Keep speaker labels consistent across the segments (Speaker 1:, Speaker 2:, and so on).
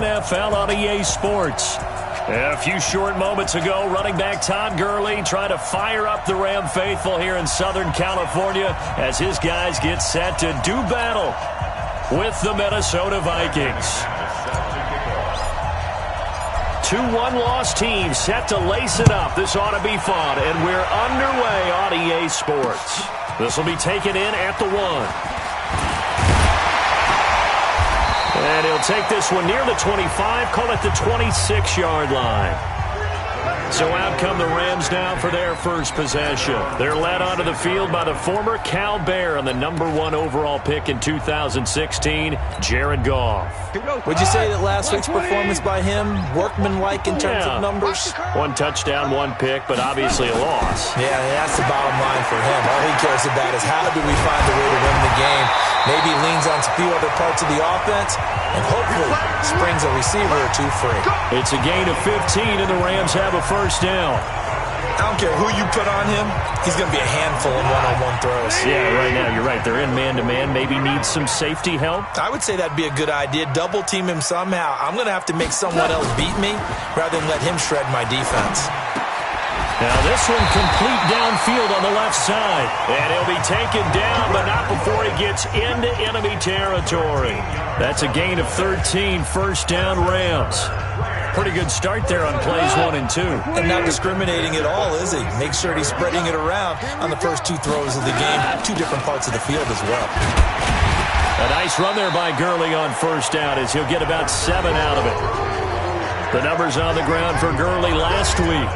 Speaker 1: NFL on EA Sports. A few short moments ago, running back Todd Gurley trying to fire up the Ram faithful here in Southern California as his guys get set to do battle with the Minnesota Vikings. 2-1 loss teams set to lace it up. This ought to be fun, and we're underway on EA Sports. This will be taken in at the 1. And he'll take this one near the 25, call it the 26-yard line. So out come the Rams now for their first possession. They're led onto the field by the former Cal Bear and the #1 overall pick in 2016, Jared Goff.
Speaker 2: Would you say that last week's performance by him, workmanlike in terms of numbers?
Speaker 1: 1 touchdown, 1 pick, but obviously a loss.
Speaker 2: Yeah, that's the bottom line for him. All he cares about is how do we find a way to win the game. Maybe leans on a few other parts of the offense and hopefully springs a receiver or two free.
Speaker 1: It's a gain of 15, and the Rams have a first down.
Speaker 2: I don't care who you put on him, he's going to be a handful in one-on-one throws.
Speaker 1: Yeah, right now, you're right. They're in man-to-man. Maybe needs some safety help.
Speaker 2: I would say that'd be a good idea. Double team him somehow. I'm going to have to make someone else beat me rather than let him shred my defense.
Speaker 1: Now this one complete downfield on the left side. And he'll be taken down, but not before he gets into enemy territory. That's a gain of 13, first down Rams. Pretty good start there on plays 1 and 2.
Speaker 2: And not discriminating at all, is he? Make sure he's spreading it around on the first 2 throws of the game. 2 different parts of the field as well.
Speaker 1: A nice run there by Gurley on first down as he'll get about 7 out of it. The numbers on the ground for Gurley last week.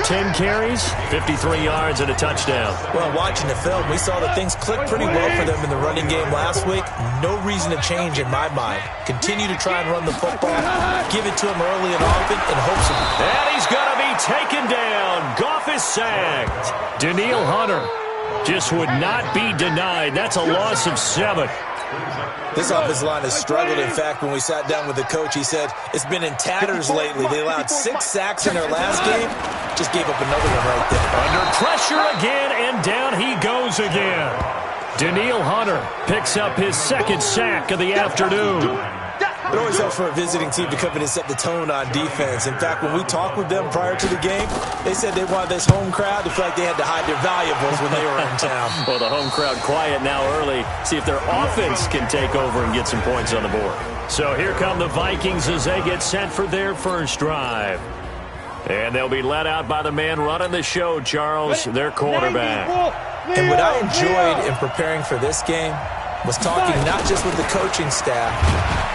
Speaker 1: 10 carries, 53 yards, and a touchdown.
Speaker 2: Well, watching the film, we saw that things clicked pretty well for them in the running game last week. No reason to change in my mind. Continue to try and run the football. Give it to him early and often in hopes of...
Speaker 1: And he's going to be taken down. Goff is sacked. Danielle Hunter just would not be denied. That's a loss of 7.
Speaker 2: This offensive line has struggled. In fact, when we sat down with the coach, he said it's been in tatters lately. They allowed 6 sacks in their last game. Just gave up another one right there.
Speaker 1: Under pressure again, and down he goes again. Danielle Hunter picks up his 2nd sack of the afternoon.
Speaker 2: It always helps for a visiting team to come in and set the tone on defense. In fact, when we talked with them prior to the game, they said they wanted this home crowd to feel like they had to hide their valuables when they were in town.
Speaker 1: Well, the home crowd quiet now early. See if their offense can take over and get some points on the board. So here come the Vikings as they get set for their first drive. And they'll be led out by the man running the show, Charles, their quarterback.
Speaker 2: And what I enjoyed in preparing for this game was talking not just with the coaching staff,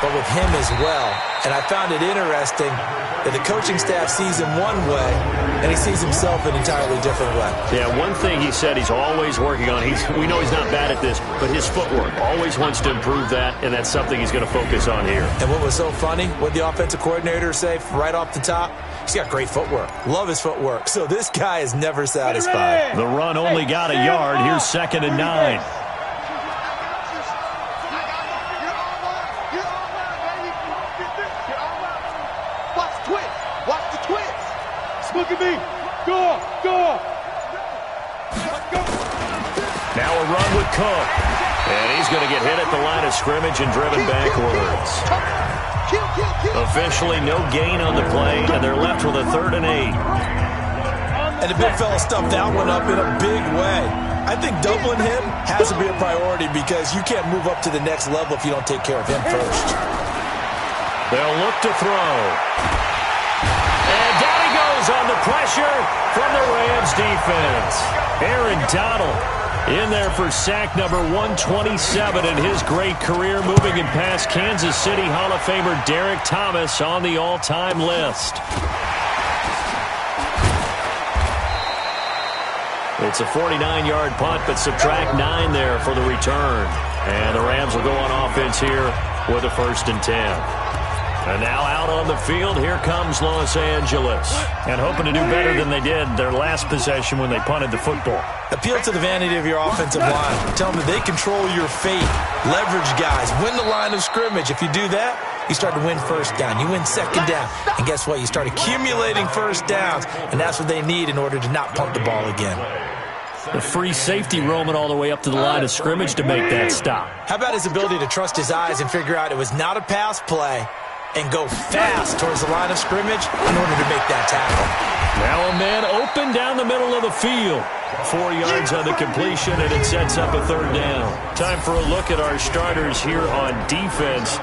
Speaker 2: but with him as well. And I found it interesting that the coaching staff sees him one way, and he sees himself an entirely different way.
Speaker 1: Yeah, one thing he said he's always working on, we know he's not bad at this, but his footwork, always wants to improve that, and that's something he's going to focus on here.
Speaker 2: And what was so funny, what the offensive coordinator say right off the top, he's got great footwork. Love his footwork. So this guy is never satisfied.
Speaker 1: The run only got a yard. Here's 2nd and 9.
Speaker 3: Look at me. Go.
Speaker 1: Now a run with Cook. And he's going to get hit at the line of scrimmage and driven backwards. Officially no gain on the play, and they're left with a 3rd and 8.
Speaker 2: And the big fella stuffed that one up in a big way. I think doubling him has to be a priority because you can't move up to the next level if you don't take care of him first.
Speaker 1: They'll look to throw. And down he goes on the pressure from the Rams defense. Aaron Donald in there for sack number 127 in his great career, moving and past Kansas City Hall of Famer Derek Thomas on the all-time list. It's a 49-yard punt, but subtract 9 there for the return. And the Rams will go on offense here with a 1st and 10. And now out on the field, here comes Los Angeles. And hoping to do better than they did their last possession when they punted the football.
Speaker 2: Appeal to the vanity of your offensive line. Tell them that they control your fate. Leverage guys. Win the line of scrimmage. If you do that, you start to win first down. You win second down. And guess what? You start accumulating first downs. And that's what they need in order to not punt the ball again.
Speaker 1: The free safety roaming all the way up to the line of scrimmage to make that stop.
Speaker 2: How about his ability to trust his eyes and figure out it was not a pass play, and go fast towards the line of scrimmage in order to make that tackle.
Speaker 1: Now a man open down the middle of the field. 4 yards on the completion, and it sets up a 3rd down. Time for a look at our starters here on defense.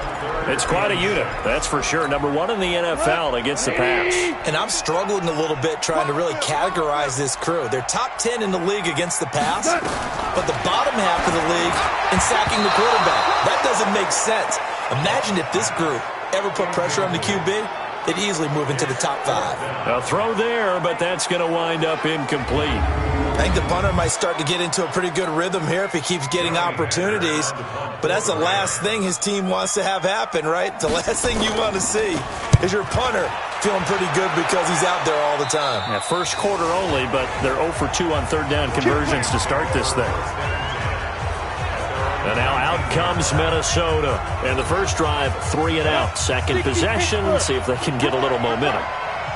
Speaker 1: It's quite a unit, that's for sure. Number 1 in the NFL against the pass.
Speaker 2: And I'm struggling a little bit trying to really categorize this crew. They're top 10 in the league against the pass, but the bottom half of the league in sacking the quarterback. That doesn't make sense. Imagine if this group ever put pressure on the QB, they'd easily move into the top 5.
Speaker 1: A throw there, but that's going to wind up incomplete.
Speaker 2: I think the punter might start to get into a pretty good rhythm here if he keeps getting opportunities. But that's the last thing his team wants to have happen, right? The last thing you want to see is your punter feeling pretty good because he's out there all the time.
Speaker 1: Yeah, first quarter only, but they're 0 for 2 on 3rd down conversions to start this thing. And now out comes Minnesota. And the first drive, 3 and out. Second possession, see if they can get a little momentum.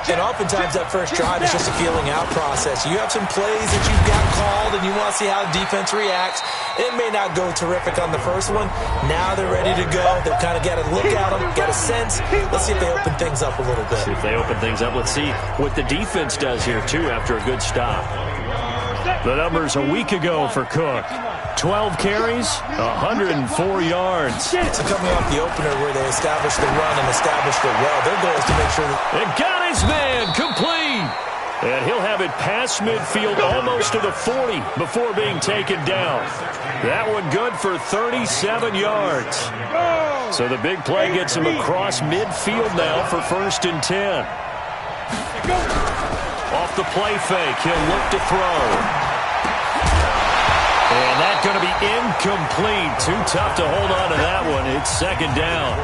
Speaker 2: And oftentimes that first drive is just a feeling out process. You have some plays that you've got called and you want to see how the defense reacts. It may not go terrific on the first one. Now they're ready to go. They've kind of got to look at them, got a sense. Let's see if they open things up a little bit.
Speaker 1: See if they open things up. Let's see what the defense does here, too, after a good stop. The numbers a week ago for Cook. 12 carries, 104 yards.
Speaker 2: So coming off the opener where they established the run and established it well, their goal is to make sure that...
Speaker 1: It got his man complete. And he'll have it past midfield almost to the 40 before being taken down. That one good for 37 yards. So the big play gets him across midfield now for 1st and 10. Off the play fake, he'll look to throw. And that's going to be incomplete. Too tough to hold on to that one. It's 2nd down.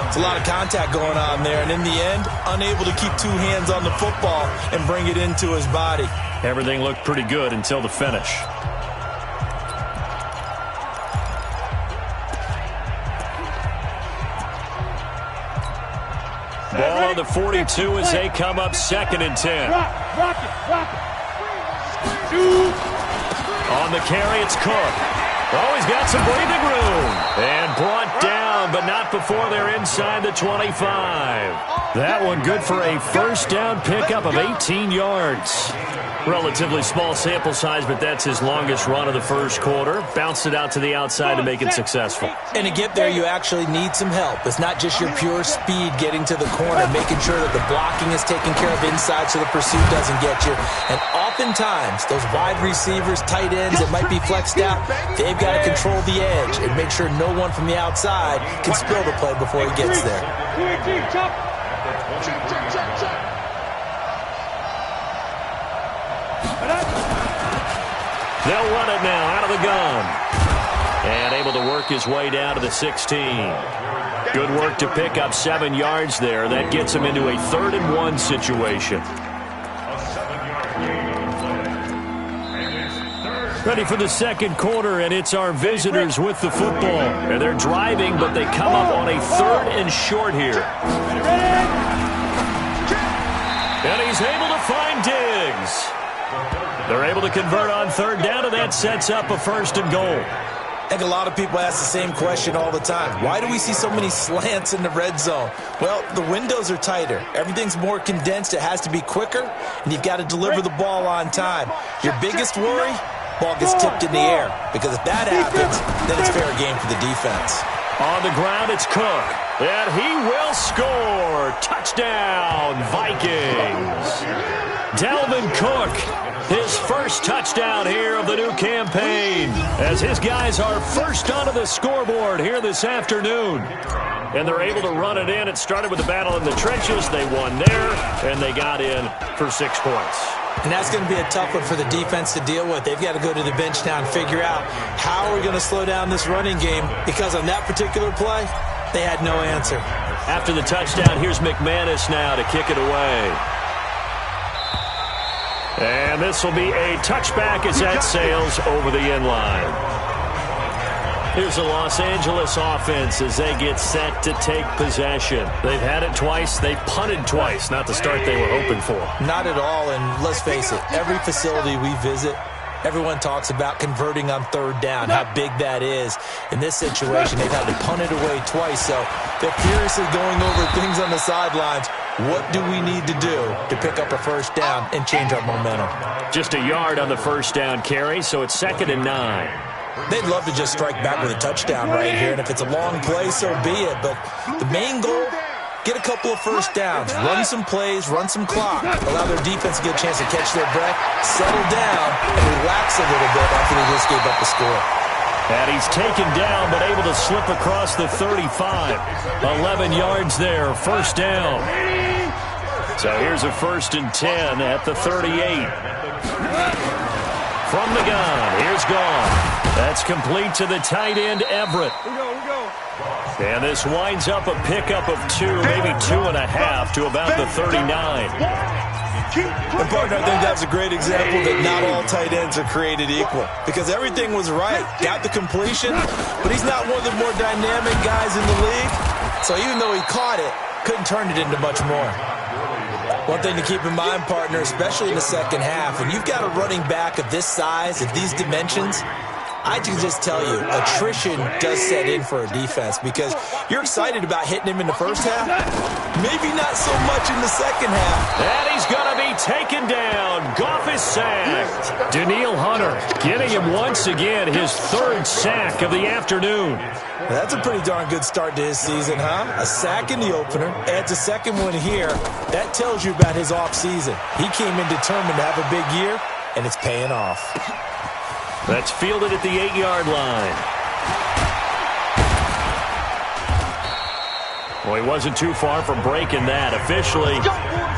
Speaker 2: It's a lot of contact going on there. And in the end, unable to keep 2 hands on the football and bring it into his body.
Speaker 1: Everything looked pretty good until the finish. Ball on the 42 as they come up 2nd and 10.
Speaker 3: Rock it.
Speaker 1: On the carry, it's Cook. Oh, he's got some breathing room. And brought down, but not before they're inside the 25. That one good for a 1st down pickup of 18 yards. Relatively small sample size, but that's his longest run of the first quarter. Bounced it out to the outside to make it successful.
Speaker 2: And to get there, you actually need some help. It's not just your pure speed getting to the corner, making sure that the blocking is taken care of inside so the pursuit doesn't get you. And oftentimes, those wide receivers, tight ends that might be flexed out, they've got to control the edge and make sure no one from the outside can spill the play before he gets there.
Speaker 1: They'll run it now out of the gun. And able to work his way down to the 16. Good work to pick up 7 yards there. That gets him into a 3rd and 1 situation. Ready for the 2nd quarter, and it's our visitors with the football. And they're driving, but they come up on a 3rd and short here. And he's able to find Diggs. They're able to convert on 3rd down, and that sets up a 1st and goal.
Speaker 2: I think a lot of people ask the same question all the time. Why do we see so many slants in the red zone? Well, the windows are tighter. Everything's more condensed. It has to be quicker, and you've got to deliver the ball on time. Your biggest worry? Ball gets tipped in the air. Because if that happens, then it's fair game for the defense.
Speaker 1: On the ground, it's Cook. And he will score. Touchdown, Vikings. Dalvin Cook, his first touchdown here of the new campaign, as his guys are first onto the scoreboard here this afternoon. And they're able to run it in. It started with a battle in the trenches. They won there, and they got in for 6 points.
Speaker 2: And that's going to be a tough one for the defense to deal with. They've got to go to the bench now and figure out how are we going to slow down this running game, because on that particular play, they had no answer.
Speaker 1: After the touchdown, here's McManus now to kick it away. And this will be a touchback as that sails over the end line. Here's the Los Angeles offense as they get set to take possession. They've had it twice. They've punted twice. Not the start they were hoping for.
Speaker 2: Not at all, and let's face it, every facility we visit, Everyone talks about converting on third down, how big that is. In this situation, they've had to punt it away twice, so they're furiously going over things on the sidelines. What do we need to do to pick up a first down and change our momentum?
Speaker 1: Just a yard on the first down carry, so it's 2nd and 9.
Speaker 2: They'd love to just strike back with a touchdown right here, and if it's a long play, so be it. But the main goal, get a couple of first downs, run some plays, run some clock, allow their defense to get a chance to catch their breath, settle down, and relax a little bit after they just gave up the score.
Speaker 1: And he's taken down, but able to slip across the 35. 11 yards there, first down. So here's a 1st and 10 at the 38. From the gun, here's Gone. That's complete to the tight end, Everett. And this winds up a pickup of 2, maybe 2.5 to about the 39.
Speaker 2: And partner, I think that's a great example that not all tight ends are created equal, because everything was right. Got the completion, but he's not one of the more dynamic guys in the league. So even though he caught it, couldn't turn it into much more. One thing to keep in mind, partner, especially in the second half, when you've got a running back of this size, of these dimensions, I can just tell you, attrition does set in for a defense, because you're excited about hitting him in the first half, maybe not so much in the second half.
Speaker 1: And he's going to be taken down. Goff is sacked. Danielle Hunter getting him once again, his 3rd sack of the afternoon.
Speaker 2: That's a pretty darn good start to his season, huh? A sack in the opener, adds a second one here. That tells you about his offseason. He came in determined to have a big year, and it's paying off.
Speaker 1: That's fielded at the 8-yard line. Well, he wasn't too far from breaking that. Officially,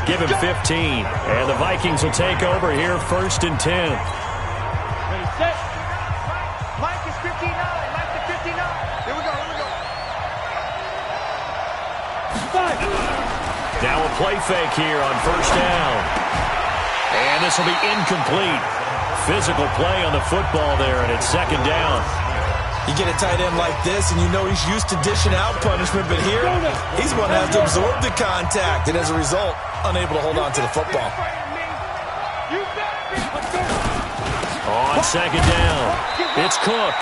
Speaker 1: give him 15. And the Vikings will take over here, 1st and 10.
Speaker 3: Ready, set. Mike is 59. Mike is 59. Here we go. Here we go. 5.
Speaker 1: Now a play fake here on 1st down. And this will be incomplete. Physical play on the football there, and it's 2nd down.
Speaker 2: You get a tight end like this, and you know he's used to dishing out punishment, but here, he's going to have to absorb the contact, and as a result, unable to hold on to the football.
Speaker 1: On 2nd down, it's Cook.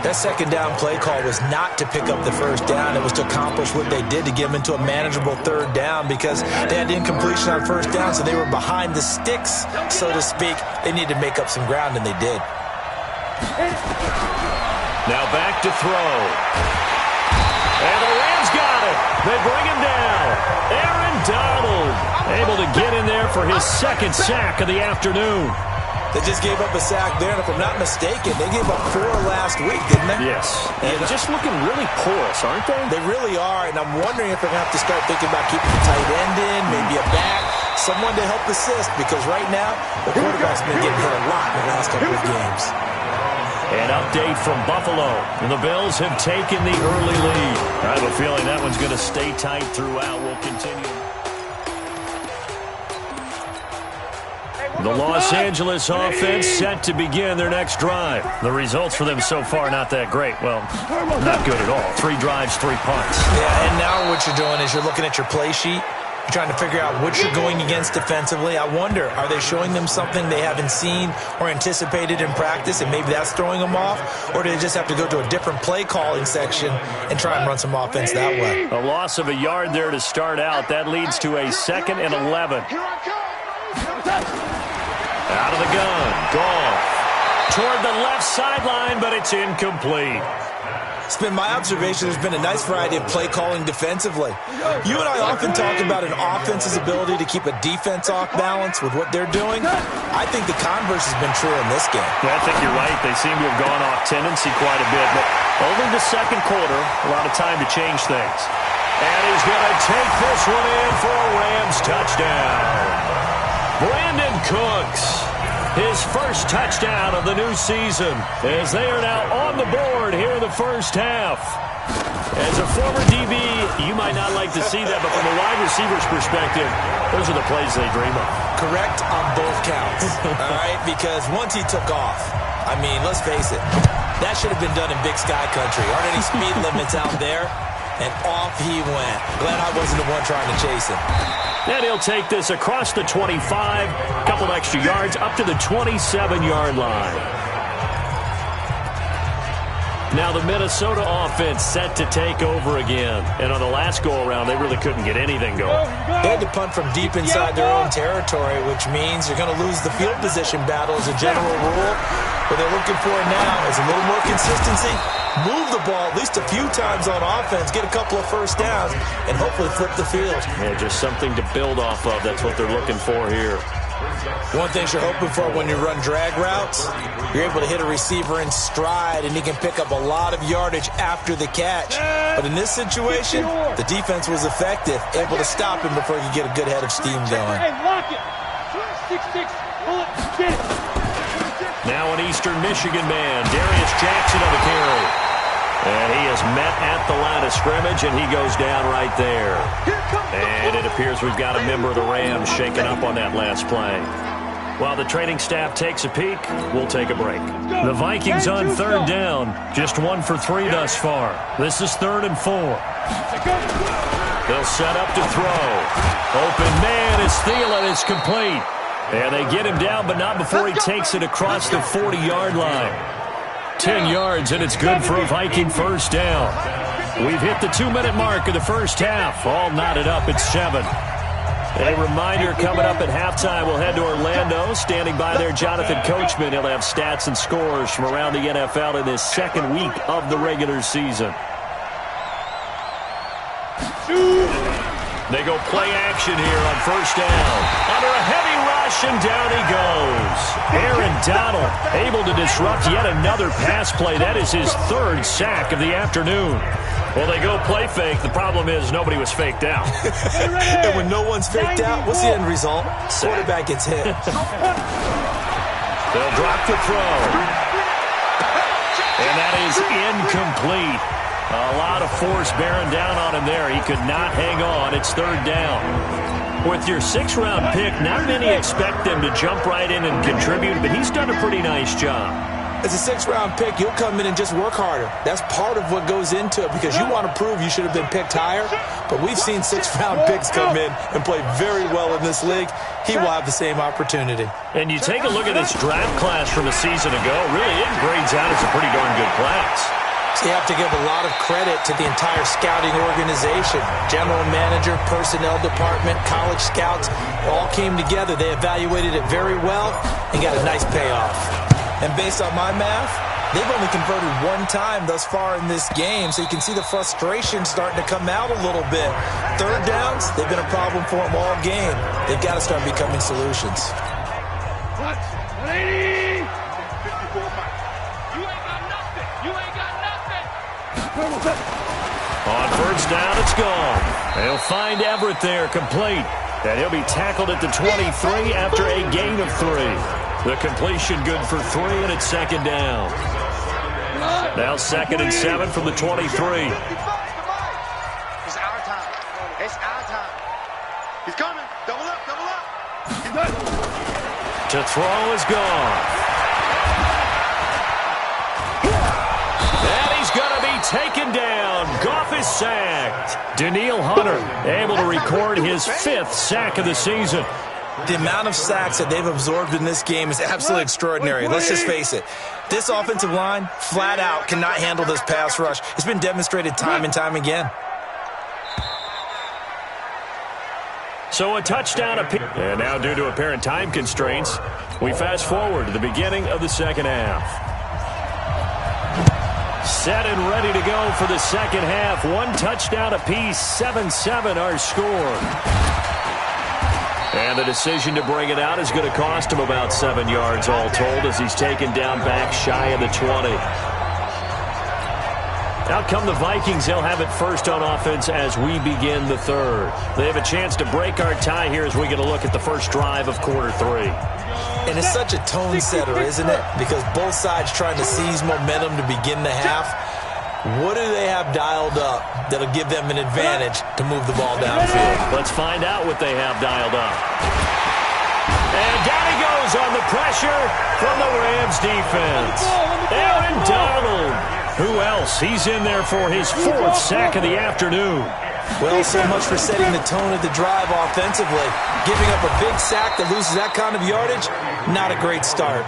Speaker 2: That 2nd down play call was not to pick up the first down. It was to accomplish what they did to get them into a manageable 3rd down, because they had incompletion on 1st down, so they were behind the sticks, so to speak. They needed to make up some ground, and they did.
Speaker 1: Now back to throw. And the Rams got it. They bring him down. Aaron Donald able to get in there for his 2nd sack of the afternoon.
Speaker 2: They just gave up a sack there, and if I'm not mistaken, they gave up 4 last week, didn't they?
Speaker 1: Yes. And just looking really porous, aren't they?
Speaker 2: They really are, and I'm wondering if they're going to have to start thinking about keeping a tight end in, maybe a back, someone to help assist, because right now, the quarterback's been getting hit a lot in the last couple of games.
Speaker 1: An update from Buffalo. The Bills have taken the early lead. I have a feeling that one's going to stay tight throughout. We'll continue. The Los Angeles offense set to begin their next drive. The results for them so far not that great. Well, not good at all. 3 drives, 3 punts.
Speaker 2: Yeah, and now what you're doing is you're looking at your play sheet. You're trying to figure out what you're going against defensively. I wonder, are they showing them something they haven't seen or anticipated in practice, and maybe that's throwing them off? Or do they just have to go to a different play calling section and try and run some offense that way?
Speaker 1: A loss of a yard there to start out. That leads to a 2nd and 11. Out of the gun, Goff toward the left sideline, but it's incomplete.
Speaker 2: It's been my observation there's been a nice variety of play calling defensively. You and I often talk about an offense's ability to keep a defense off balance with what they're doing. I think the converse has been true in this game.
Speaker 1: Yeah, I think you're right. They seem to have gone off tendency quite a bit, but over the 2nd quarter, a lot of time to change things. And he's going to take this one in for a Rams touchdown. Brandon Cooks, his first touchdown of the new season, as they are now on the board here in the first half. As a former DB, you might not like to see that, but from a wide receiver's perspective, those are the plays they dream of.
Speaker 2: Correct on both counts, all right? Because once he took off, I mean, let's face it, that should have been done in Big Sky Country. Aren't any speed limits out there? and off he went. Glad I wasn't the one trying to chase him.
Speaker 1: And he'll take this across the 25, a couple extra yards, up to the 27-yard line. Now the Minnesota offense set to take over again. And on the last go-around, they really couldn't get anything going.
Speaker 2: They had to punt from deep inside their own territory, which means you're going to lose the field position battle as a general rule. What they're looking for now is a little more consistency, move the ball at least a few times on offense, get a couple of first downs, and hopefully flip the field.
Speaker 1: Yeah, just something to build off of. That's what they're looking for here.
Speaker 2: One thing you're hoping for when you run drag routes, you're able to hit a receiver in stride, and he can pick up a lot of yardage after the catch. But in this situation, the defense was effective, able to stop him before he could get a good head of steam going.
Speaker 3: Hey, lock it. 6-6, pull it, get it.
Speaker 1: Now an Eastern Michigan man, Darius Jackson on the carry. And he is met at the line of scrimmage, and he goes down right there. And it appears we've got a member of the Rams shaken up on that last play. While the training staff takes a peek, we'll take a break. The Vikings on third down, just 1 for 3 thus far. This is 3rd and 4. They'll set up to throw. Open man is Thielen. It's complete. And they get him down, but not before he takes it across the 40-yard line. 10 yards, and it's good for a Viking first down. We've hit the 2-minute mark of the first half. All knotted up at 7. A reminder, coming up at halftime, we'll head to Orlando. Standing by there, Jonathan Coachman. He'll have stats and scores from around the NFL in this second week of the regular season. They go play action here on first down. Under a heavy rush, and down he goes. Aaron Donald able to disrupt yet another pass play. That is his 3rd sack of the afternoon. Well, they go play fake. The problem is nobody was faked out.
Speaker 2: And when no one's faked out, what's the end result? Quarterback gets hit.
Speaker 1: They'll drop the throw. And that is incomplete. A lot of force bearing down on him there. He could not hang on. It's 3rd down. With your 6th-round pick, not many expect them to jump right in and contribute, but he's done a pretty nice job.
Speaker 2: As a 6th-round pick, you'll come in and just work harder. That's part of what goes into it because you want to prove you should have been picked higher. But we've seen 6th-round picks come in and play very well in this league. He will have the same opportunity.
Speaker 1: And you take a look at this draft class from a season ago, really it grades out as a pretty darn good class.
Speaker 2: So you have to give a lot of credit to the entire scouting organization. General manager, personnel department, college scouts, all came together. They evaluated it very well and got a nice payoff. And based on my math, they've only converted 1 time thus far in this game, so you can see the frustration starting to come out a little bit. 3rd downs, they've been a problem for them all game. They've got to start becoming solutions.
Speaker 3: 180! You ain't got nothing! You ain't got nothing!
Speaker 1: On first down, it's gone. They'll find Everett there, complete. And he'll be tackled at the 23 after a gain of 3. The completion good for 3, and it's 2nd down. Now 2nd and 7 from the 23.
Speaker 3: It's our time. It's our time. He's coming. Double up, double up. He's done.
Speaker 1: To throw is gone. And he's going to be taken down. Goff is sacked. Danielle Hunter able to record his 5th sack of the season.
Speaker 2: The amount of sacks that they've absorbed in this game is absolutely extraordinary. Let's just face it. This offensive line, flat out, cannot handle this pass rush. It's been demonstrated time and time again.
Speaker 1: So a touchdown apiece. And now due to apparent time constraints, we fast forward to the beginning of the second half. Set and ready to go for the second half. 1 touchdown apiece, 7-7 our score. And the decision to bring it out is going to cost him about 7 yards all told as he's taken down back shy of the 20. Out come the Vikings. They'll have it first on offense as we begin the 3rd. They have a chance to break our tie here as we get a look at the first drive of quarter 3.
Speaker 2: And it's such a tone setter, isn't it? Because both sides trying to seize momentum to begin the half. What do they have dialed up that'll give them an advantage to move the ball downfield?
Speaker 1: Let's find out what they have dialed up. And down he goes on the pressure from the Rams defense. Aaron Donald Who else? He's in there for his 4th sack of the afternoon.
Speaker 2: Well, so much for setting the tone of the drive offensively. Giving up a big sack that loses that kind of yardage, not a great start.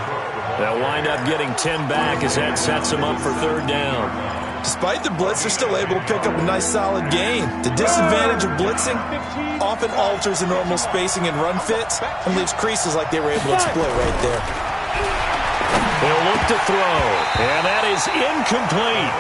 Speaker 1: They'll wind up getting 10 back as that sets them up for 3rd down.
Speaker 2: Despite the blitz, they're still able to pick up a nice solid gain. The disadvantage of blitzing often alters the normal spacing and run fits and leaves creases like they were able to exploit right there.
Speaker 1: They'll look to throw, and that is incomplete.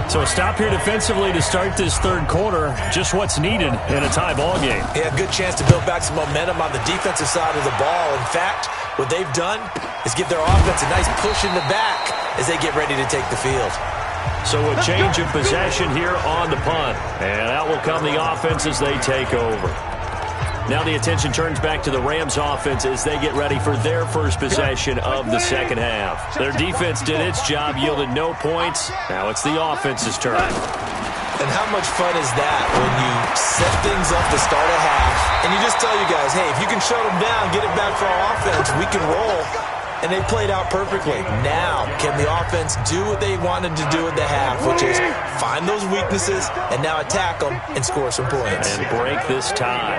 Speaker 1: So a stop here defensively to start this 3rd quarter. Just what's needed in a tie ball game.
Speaker 2: Yeah, good chance to build back some momentum on the defensive side of the ball. In fact, what they've done is give their offense a nice push in the back as they get ready to take the field.
Speaker 1: So a change of possession here on the punt. And out will come the offense as they take over. Now the attention turns back to the Rams offense as they get ready for their first possession of the 2nd half. Their defense did its job, yielded no points. Now it's the offense's turn.
Speaker 2: And how much fun is that when you set things up to start a half and you just tell you guys, hey, if you can shut them down, get it back for our offense, we can roll. And they played out perfectly. Now, can the offense do what they wanted to do at the half, which is find those weaknesses and now attack them and score some points.
Speaker 1: And break this tie.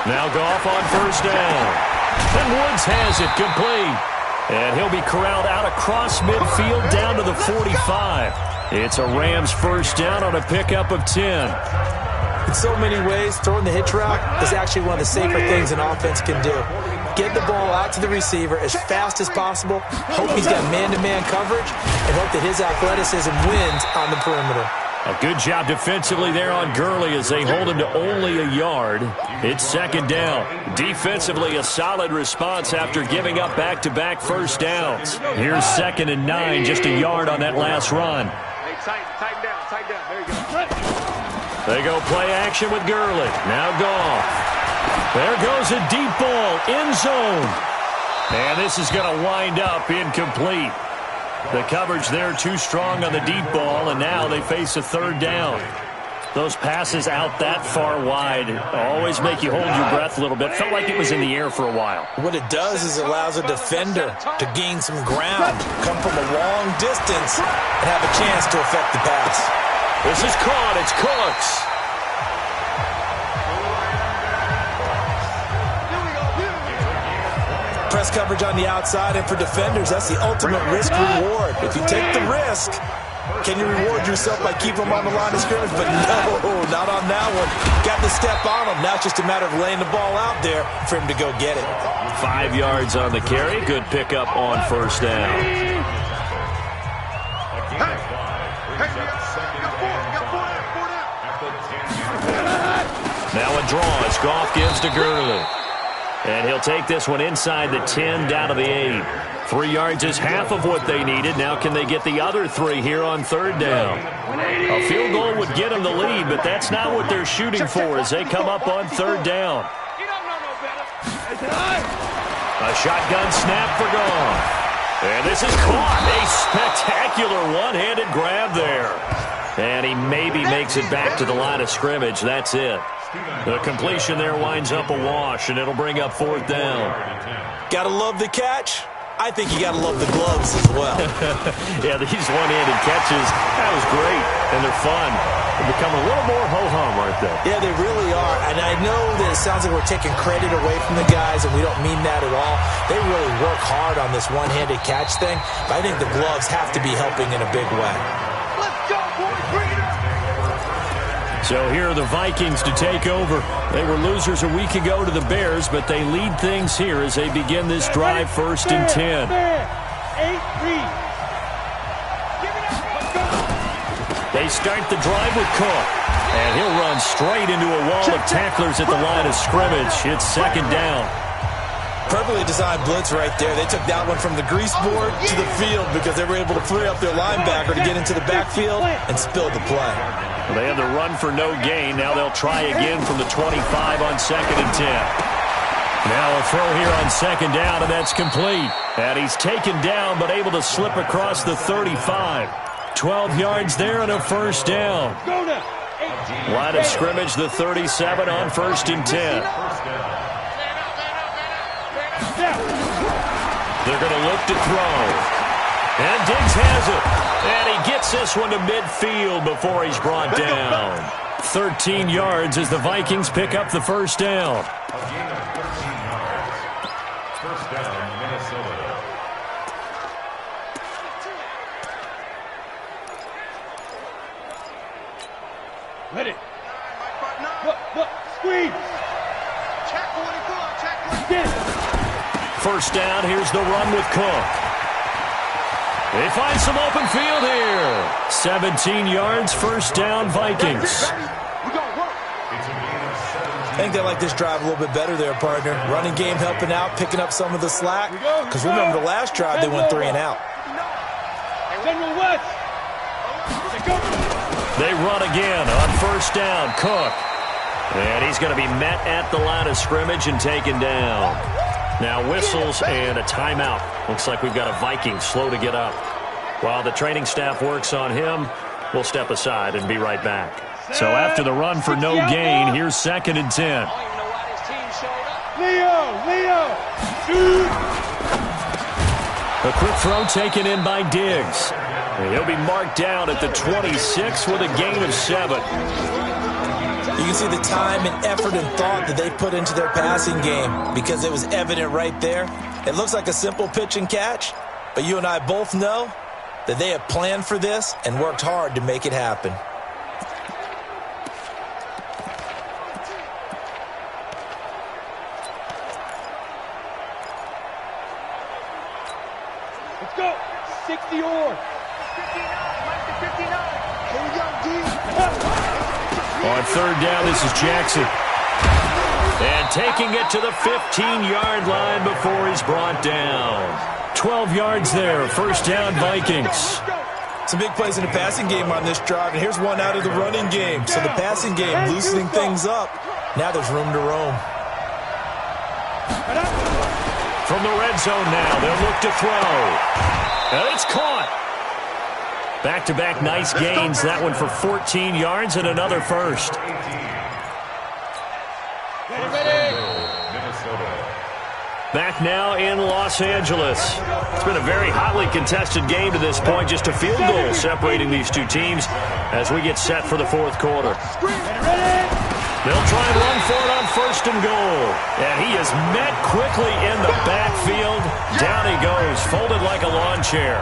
Speaker 1: Now Goff on 1st down. And Woods has it complete. And he'll be corralled out across midfield down to the 45. It's a Rams 1st down on a pickup of 10.
Speaker 2: In so many ways, throwing the hitch route is actually one of the safer things an offense can do. Get the ball out to the receiver as fast as possible, hope he's got man-to-man coverage, and hope that his athleticism wins on the perimeter.
Speaker 1: A good job defensively there on Gurley as they hold him to only a yard. It's 2nd down. Defensively, a solid response after giving up back-to-back 1st downs. Here's 2nd and 9, just a yard on that last run.
Speaker 3: Hey, tighten down. There you go.
Speaker 1: They go play action with Gurley. Now Goff. There goes a deep ball, end zone. And this is going to wind up incomplete. The coverage there too strong on the deep ball, and now they face a 3rd down. Those passes out that far wide always make you hold your breath a little bit. Felt like it was in the air for a while.
Speaker 2: What it does is it allows a defender to gain some ground, come from a long distance, and have a chance to affect the pass.
Speaker 1: This is caught. It's Cooks.
Speaker 2: Press coverage on the outside, and for defenders, that's the ultimate risk-reward. If you take the risk, can you reward yourself by keeping them on the line of scrimmage? But no, not on that one. Got the step on him. Now it's just a matter of laying the ball out there for him to go get it.
Speaker 1: 5 yards on the carry. Good pickup on 1st down. Now a draw as Goff gives to Gurley. And he'll take this one inside the 10, down to the 8. 3 yards is half of what they needed. Now can they get the other 3 here on 3rd down? A field goal would get them the lead, but that's not what they're shooting for as they come up on 3rd down. A shotgun snap for Goff. And this is caught. A spectacular one-handed grab there. And he maybe makes it back to the line of scrimmage. That's it. The completion there winds up a wash, and it'll bring up 4th down.
Speaker 2: Gotta love the catch. I think you gotta love the gloves as well.
Speaker 1: Yeah, these one-handed catches, that was great, and they're fun. They're becoming a little more ho-hum, aren't they?
Speaker 2: Yeah, they really are, and I know that it sounds like we're taking credit away from the guys, and we don't mean that at all. They really work hard on this one-handed catch thing, but I think the gloves have to be helping in a big way.
Speaker 3: Let's go, boys. Bring it up.
Speaker 1: So here are the Vikings to take over. They were losers a week ago to the Bears, but they lead things here as they begin this drive 1st and 10.
Speaker 3: 8-3.
Speaker 1: They start the drive with Cook. And he'll run straight into a wall of tacklers at the line of scrimmage. It's 2nd down.
Speaker 2: Perfectly designed blitz right there. They took that one from the grease board to the field because they were able to free up their linebacker to get into the backfield and spill the play.
Speaker 1: Well, they had the run for no gain. Now they'll try again from the 25 on 2nd and 10. Now a throw here on 2nd down, and that's complete. And he's taken down but able to slip across the 35. 12 yards there and a 1st down. Line of scrimmage, the 37 on 1st and 10. They're going to look to throw. And Diggs has it. And he gets this one to midfield before he's brought down. 13 yards as the Vikings pick up the 1st down.
Speaker 4: First down, Minnesota.
Speaker 3: Ready. Look, squeeze. Check 44, check 44.
Speaker 1: 1st down, here's the run with Cook. They find some open field here. 17 yards, 1st down, Vikings.
Speaker 2: I think they like this drive a little bit better there, partner. Running game helping out, picking up some of the slack. Because remember, the last drive they went 3 and out.
Speaker 1: They run again on 1st down, Cook. And he's going to be met at the line of scrimmage and taken down. Now whistles and a timeout. Looks like we've got a Viking slow to get up. While the training staff works on him, we'll step aside and be right back. So after the run for no gain, here's 2nd and 10.
Speaker 3: Leo!
Speaker 1: A quick throw taken in by Diggs. And he'll be marked down at the 26 with a gain of 7.
Speaker 2: You can see the time and effort and thought that they put into their passing game because it was evident right there. It looks like a simple pitch and catch, but you and I both know that they have planned for this and worked hard to make it happen.
Speaker 3: Let's go. 60 or 59. Here we go, D.
Speaker 1: On 3rd down, this is Jackson. And taking it to the 15-yard line before he's brought down. 12 yards there, 1st down, Vikings.
Speaker 2: Some big plays in the passing game on this drive, and here's one out of the running game. So the passing game loosening things up. Now there's room to roam.
Speaker 1: From the red zone now, they'll look to throw. And it's caught. Back-to-back nice gains. That one for 14 yards and another 1st. Back now in Los Angeles. It's been a very hotly contested game to this point. Just a field goal separating these two teams as we get set for the 4th quarter. They'll try and run for it on 1st and goal. And he is met quickly in the backfield. Down he goes, folded like a lawn chair.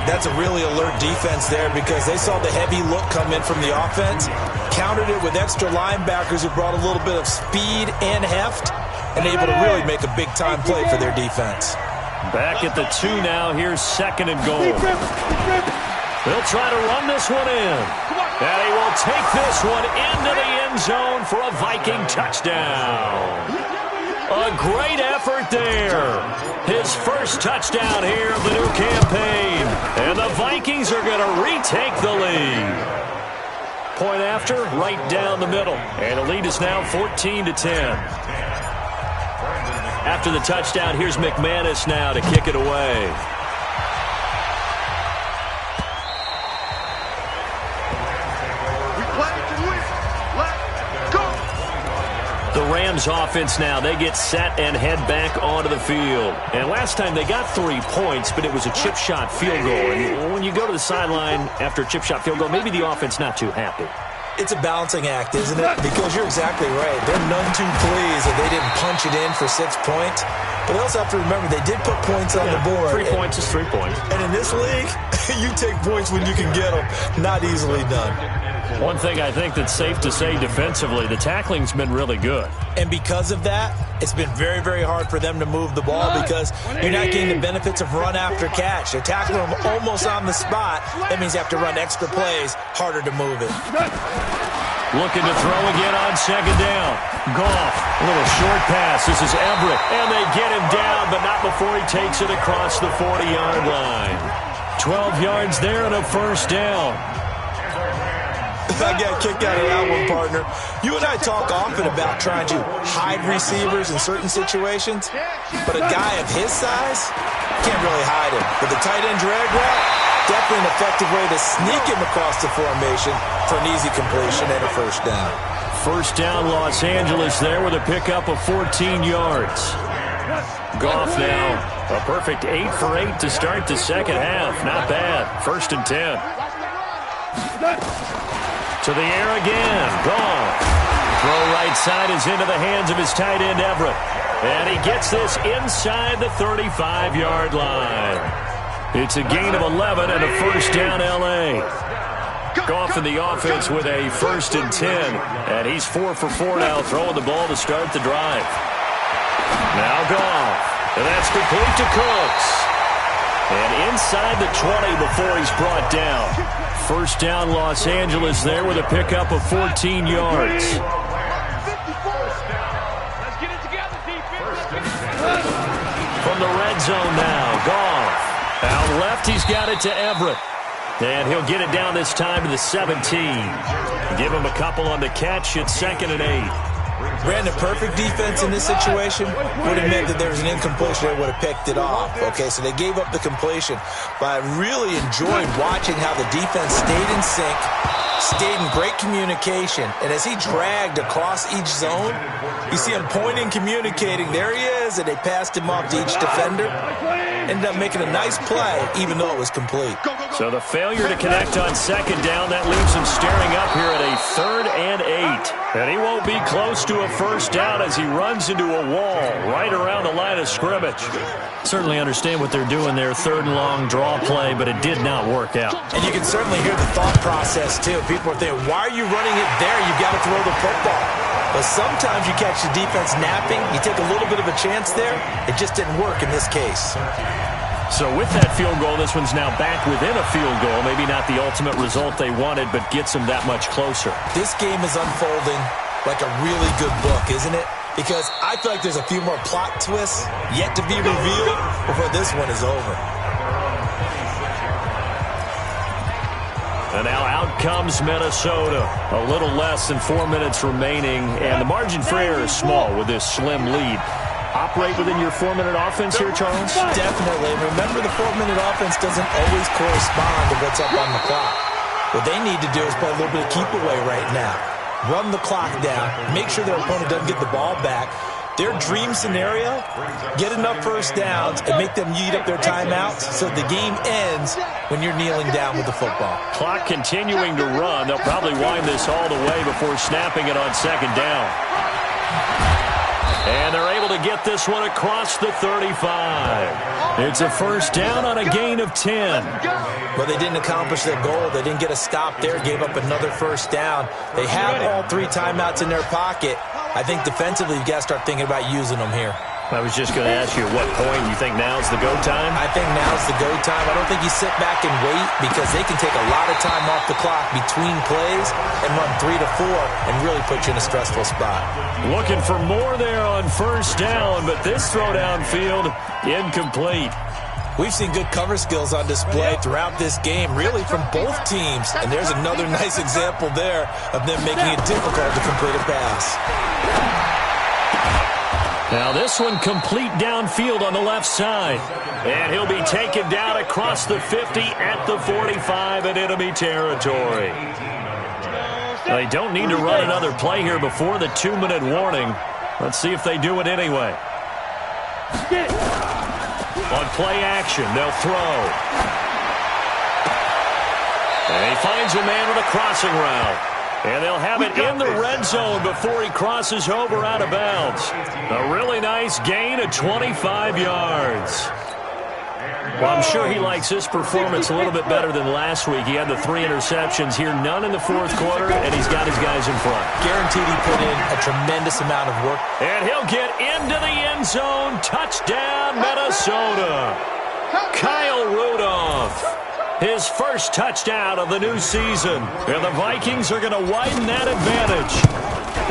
Speaker 2: That's a really alert defense there because they saw the heavy look come in from the offense, countered it with extra linebackers who brought a little bit of speed and heft, and able to really make a big-time play for their defense.
Speaker 1: Back at the 2 now. Here's 2nd and goal. They'll try to run this one in. And he will take this one into the end zone for a Viking touchdown. A great effort there. His 1st touchdown here of the new campaign. And the Vikings are going to retake the lead. Point after, right down the middle. And the lead is now 14-10. After the touchdown, here's McManus now to kick it away. The Rams offense now, they get set and head back onto the field. And last time they got 3 points, but it was a chip shot field goal. And when you go to the sideline after a chip shot field goal, maybe the offense not too happy.
Speaker 2: It's a balancing act, isn't it? Because you're exactly right. They're none too pleased that they didn't punch it in for 6 points. But they also have to remember they did put points on the board.
Speaker 1: 3 points is 3 points.
Speaker 2: And in this league, you take points when you can get them. Not easily done.
Speaker 1: One thing I think that's safe to say defensively, the tackling's been really good.
Speaker 2: And because of that, it's been very, very hard for them to move the ball because you're not getting the benefits of run after catch. They're tackling them almost on the spot. That means you have to run extra plays, harder to move it.
Speaker 1: Looking to throw again on second down. Goff, a little short pass. This is Everett, and they get him down, but not before he takes it across the 40-yard line. 12 yards there and a first down.
Speaker 2: I got a kick out of that one, partner. You and I talk often about trying to hide receivers in certain situations, but a guy of his size can't really hide him. But the tight end drag route, definitely an effective way to sneak him across the formation for an easy completion and a first down.
Speaker 1: First down, Los Angeles there with a pickup of 14 yards. Goff now, a perfect 8 for 8 to start the second half. Not bad. 1st and 10. To the air again. Goff. Throw right side is into the hands of his tight end, Everett. And he gets this inside the 35-yard line. It's a gain of 11 and a first down, L.A. Goff in the offense with a 1st and 10. And he's 4 for 4 now, throwing the ball to start the drive. Now Goff. And that's complete to Cooks. And inside the 20 before he's brought down. First down, Los Angeles there with a pickup of 14 yards. From the red zone now, Goff. Out left, he's got it to Everett. And he'll get it down this time to the 17. Give him a couple on the catch. It's 2nd and 8.
Speaker 2: Brandon, perfect defense in this situation would have meant that there was an incompletion that would have picked it off. Okay, so they gave up the completion. But I really enjoyed watching how the defense stayed in sync, stayed in great communication. And as he dragged across each zone, you see him pointing, communicating. There he is, and they passed him off to each defender. Ended up making a nice play, even though it was complete.
Speaker 1: So the failure to connect on second down, that leaves him staring up here at a 3rd and 8. And he won't be close to a first down as he runs into a wall right around the line of scrimmage. Certainly understand what they're doing there, 3rd and long draw play, but it did not work out.
Speaker 2: And you can certainly hear the thought process, too. People are thinking, why are you running it there? You've got to throw the football. But sometimes you catch the defense napping. You take a little bit of a chance there. It just didn't work in this case.
Speaker 1: So with that field goal, this one's now back within a field goal. Maybe not the ultimate result they wanted, but gets them that much closer.
Speaker 2: This game is unfolding like a really good book, isn't it? Because I feel like there's a few more plot twists yet to be revealed before this one is over.
Speaker 1: And now out comes Minnesota. A little less than 4 minutes remaining, and the margin for error is small with this slim lead. Operate within your 4-minute offense here, Charles?
Speaker 2: Definitely. Remember, the 4-minute offense doesn't always correspond to what's up on the clock. What they need to do is play a little bit of keep away right now. Run the clock down. Make sure their opponent doesn't get the ball back. Their dream scenario, get enough first downs and make them eat up their timeouts so the game ends when you're kneeling down with the football.
Speaker 1: Clock continuing to run. They'll probably wind this all the way before snapping it on second down. And they're able to get this one across the 35. It's a first down on a gain of 10.
Speaker 2: Well, they didn't accomplish their goal. They didn't get a stop there, gave up another first down. They have all 3 timeouts in their pocket. I think defensively you've got to start thinking about using them here.
Speaker 1: I was just going to ask you at what point you think now's the go time?
Speaker 2: I think now's the go time. I don't think you sit back and wait because they can take a lot of time off the clock between plays and run 3 to 4 and really put you in a stressful spot.
Speaker 1: Looking for more there on first down, but this throw downfield incomplete.
Speaker 2: We've seen good cover skills on display throughout this game, really from both teams. And there's another nice example there of them making it difficult to complete a pass.
Speaker 1: Now this one complete downfield on the left side. And he'll be taken down across the 50 at the 45 in enemy territory. They don't need to run another play here before the 2-minute warning. Let's see if they do it anyway. On play action, they'll throw. And he finds a man with a crossing route. And they'll have it in the red zone before he crosses over out of bounds. A really nice gain of 25 yards. Well, I'm sure he likes this performance a little bit better than last week. He had the 3 interceptions here, none in the fourth quarter, and he's got his guys in front.
Speaker 2: Guaranteed he put in a tremendous amount of work.
Speaker 1: And he'll get into the end zone. Touchdown, Minnesota. Kyle Rudolph. His first touchdown of the new season. And the Vikings are going to widen that advantage.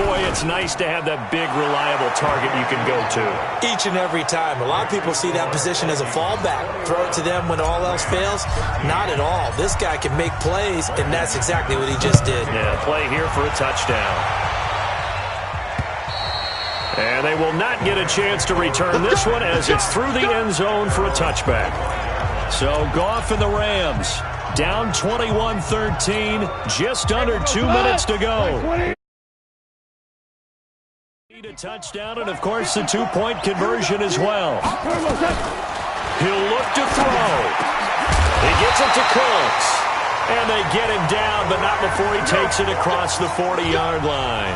Speaker 1: Boy, it's nice to have that big, reliable target you can go to.
Speaker 2: Each and every time. A lot of people see that position as a fallback. Throw it to them when all else fails. Not at all. This guy can make plays, and that's exactly what he just did.
Speaker 1: Yeah, play here for a touchdown. And they will not get a chance to return this one as it's through the end zone for a touchback. So Goff and the Rams down 21-13, just under 2 minutes to go. A touchdown and, of course, the two-point conversion as well. He'll look to throw. He gets it to Cooks. And they get him down, but not before he takes it across the 40-yard line.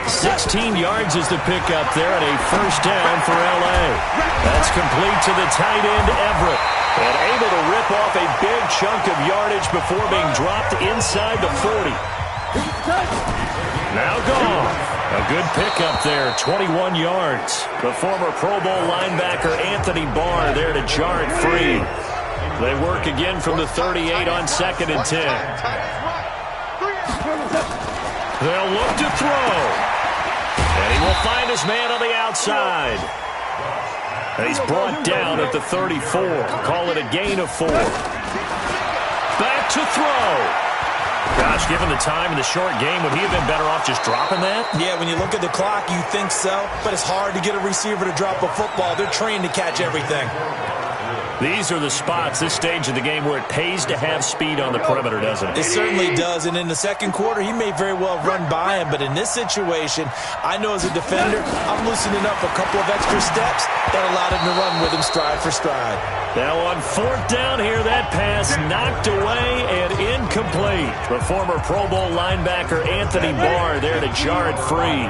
Speaker 1: 16 yards is the pickup there and a first down for L.A. That's complete to the tight end, Everett. And able to rip off a big chunk of yardage before being dropped inside the 40. Now gone. A good pickup there, 21 yards. The former Pro Bowl linebacker Anthony Barr there to jar it free. They work again from the 38 on 2nd and 10. They'll look to throw. And he will find his man on the outside. And he's brought down at the 34. Call it a gain of 4. Back to throw. Gosh, given the time in the short game, would he have been better off just dropping that?
Speaker 2: Yeah, when you look at the clock, you think so. But it's hard to get a receiver to drop a football. They're trained to catch everything.
Speaker 1: These are the spots, this stage of the game, where it pays to have speed on the perimeter, doesn't it?
Speaker 2: It certainly does, and in the second quarter, he may very well run by him, but in this situation, I know as a defender, I'm loosening up a couple of extra steps that allowed him to run with him stride for stride.
Speaker 1: Now on 4th down here, that pass knocked away and incomplete. The former Pro Bowl linebacker Anthony Barr there to jar it free.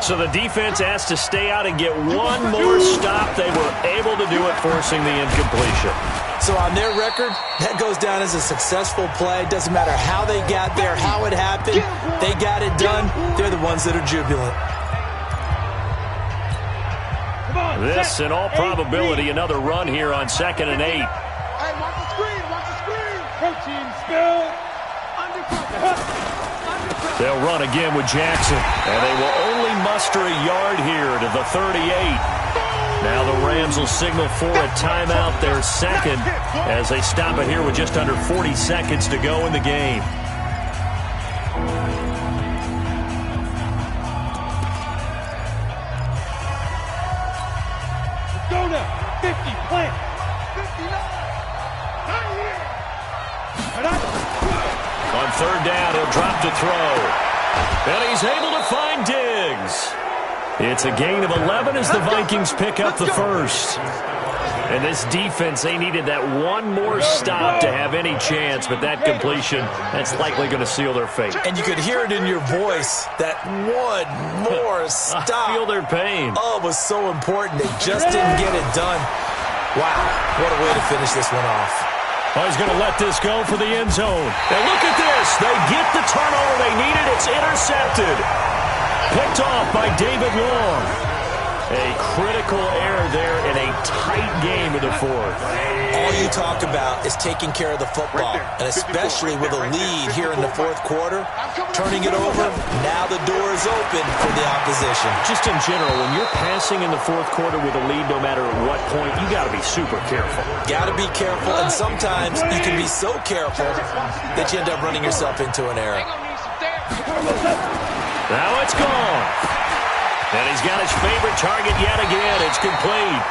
Speaker 1: So the defense asked to stay out and get one more stop. They were able to do it, forcing the incompletion.
Speaker 2: So on their record, that goes down as a successful play. Doesn't matter how they got there, how it happened. They got it done. They're the ones that are jubilant.
Speaker 1: This, in all probability, another run here on 2nd and 8.
Speaker 3: Hey, watch the screen, watch the screen. Protein spill.
Speaker 1: They'll run again with Jackson, and they will only muster a yard here to the 38. Now the Rams will signal for a timeout, their second, as they stop it here with just under 40 seconds to go in the game.
Speaker 3: Let's go now. 50, plant. 59. Not here.
Speaker 1: On 3rd down, he'll drop to throw. And he's able to find Diggs. It's a gain of 11 as the Vikings pick up the first. And this defense, they needed that one more stop to have any chance, but that completion, that's likely going to seal their fate.
Speaker 2: And you could hear it in your voice, that one more stop.
Speaker 1: I feel their pain.
Speaker 2: Oh, it was so important. They just didn't get it done. Wow, what a way to finish this one off.
Speaker 1: Oh, he's going to let this go for the end zone. And look at this. They get the turnover they needed. It's intercepted. Picked off by David Long. A critical error there in a tight game in the 4th.
Speaker 2: All you talk about is taking care of the football, and especially with a lead here in the 4th quarter, turning it over, now the door is open for the opposition.
Speaker 1: Just in general, when you're passing in the 4th quarter with a lead, no matter at what point, you got to be super careful.
Speaker 2: Got to be careful, and sometimes you can be so careful that you end up running yourself into an error.
Speaker 1: Now it's gone. And he's got his favorite target yet again. It's complete.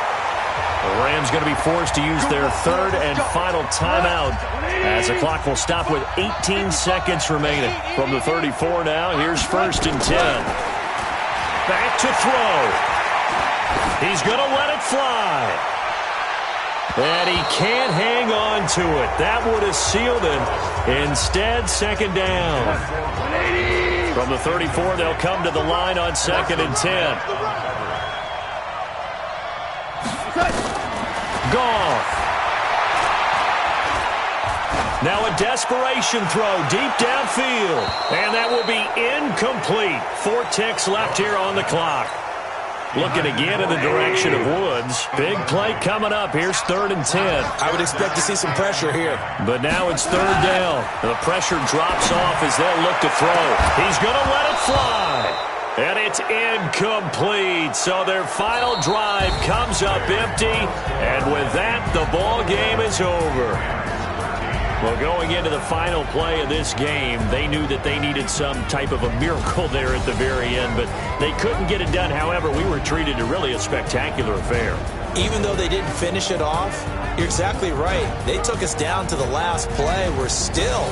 Speaker 1: The Rams going to be forced to use their 3rd and final timeout as the clock will stop with 18 seconds remaining. From the 34 now, here's 1st and 10. Back to throw. He's going to let it fly. And he can't hang on to it. That would have sealed it. Instead, 2nd down. From the 34, they'll come to the line on 2nd and 10. Goff. Now a desperation throw deep downfield. And that will be incomplete. 4 ticks left here on the clock. Looking again in the direction of Woods. Big play coming up. Here's 3rd and 10.
Speaker 2: I would expect to see some pressure here.
Speaker 1: But now it's 3rd down. The pressure drops off as they'll look to throw. He's going to let it fly. And it's incomplete. So their final drive comes up empty. And with that, the ball game is over. Well, going into the final play of this game, they knew that they needed some type of a miracle there at the very end, but they couldn't get it done. However, we were treated to really a spectacular affair.
Speaker 2: Even though they didn't finish it off, you're exactly right. They took us down to the last play. We're still,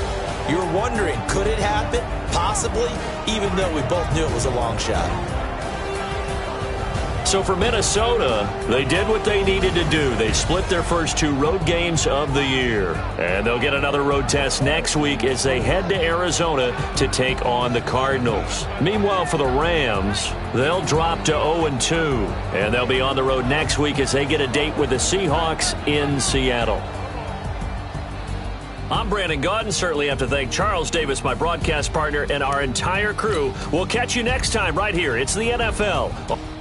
Speaker 2: you're wondering, could it happen? Possibly, even though we both knew it was a long shot.
Speaker 1: So for Minnesota, they did what they needed to do. They split their first 2 road games of the year. And they'll get another road test next week as they head to Arizona to take on the Cardinals. Meanwhile, for the Rams, they'll drop to 0-2. And they'll be on the road next week as they get a date with the Seahawks in Seattle. I'm Brandon Gaudin. Certainly have to thank Charles Davis, my broadcast partner, and our entire crew. We'll catch you next time right here. It's the NFL.